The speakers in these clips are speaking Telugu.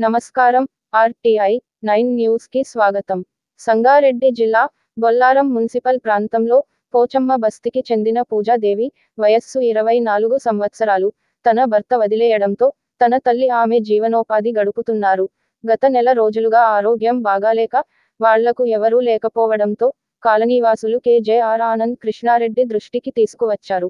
నమస్కారం. ఆర్టీఐ 9 న్యూస్ కి స్వాగతం. సంగారెడ్డి జిల్లా బొల్లారం మున్సిపల్ ప్రాంతంలో పోచమ్మ బస్తీకి చెందిన పూజాదేవి వయస్సు 24 సంవత్సరాలు తన భర్త వదిలేయడంతో తన తల్లి ఆమె జీవనోపాధి గడుపుతున్నారు. గత నెల రోజులుగా ఆరోగ్యం బాగాలేక వాళ్లకు ఎవరూ లేకపోవడంతో కాలనీవాసులు కేజేఆర్ ఆనంద్ కృష్ణారెడ్డి దృష్టికి తీసుకువచ్చారు.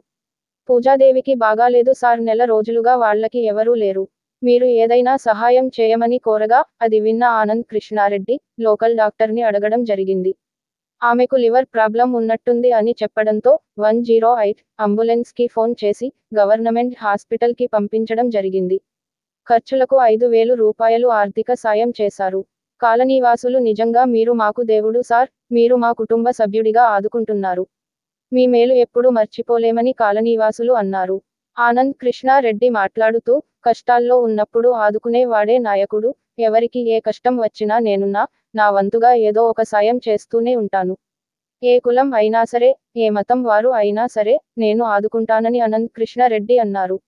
పూజాదేవికి బాగాలేదు సార్, నెల రోజులుగా వాళ్లకి ఎవరూ లేరు, మీరు ఏదైనా సహాయం చేయమని కోరగా అది విన్న ఆనంద్ కృష్ణారెడ్డి లోకల్ డాక్టర్ని అడగడం జరిగింది. ఆమెకు లివర్ ప్రాబ్లం ఉన్నట్టుంది అని చెప్పడంతో 108 అంబులెన్స్ కి ఫోన్ చేసి గవర్నమెంట్ హాస్పిటల్ కి పంపించడం జరిగింది. ఖర్చులకు 5,000 రూపాయలు ఆర్థిక సాయం చేశారు. కాలనీవాసులు నిజంగా మీరు మాకు దేవుడు సార్, మీరు మా కుటుంబ సభ్యుడిగా ఆదుకుంటున్నారు, మీ మేలు ఎప్పుడు మర్చిపోలేమని కాలనీవాసులు అన్నారు. ఆనంద్ కృష్ణారెడ్డి మాట్లాడుతూ, కష్టాల్లో ఉన్నప్పుడు ఆదుకునే వాడే నాయకుడు, ఎవరికి ఏ కష్టం వచ్చినా నేనున్నా, నా వంతుగా ఏదో ఒక సాయం చేస్తూనే ఉంటాను. ఏ కులం అయినా సరే, ఏ మతం వారు అయినా సరే, నేను ఆదుకుంటానని ఆనంద్ కృష్ణారెడ్డి అన్నారు.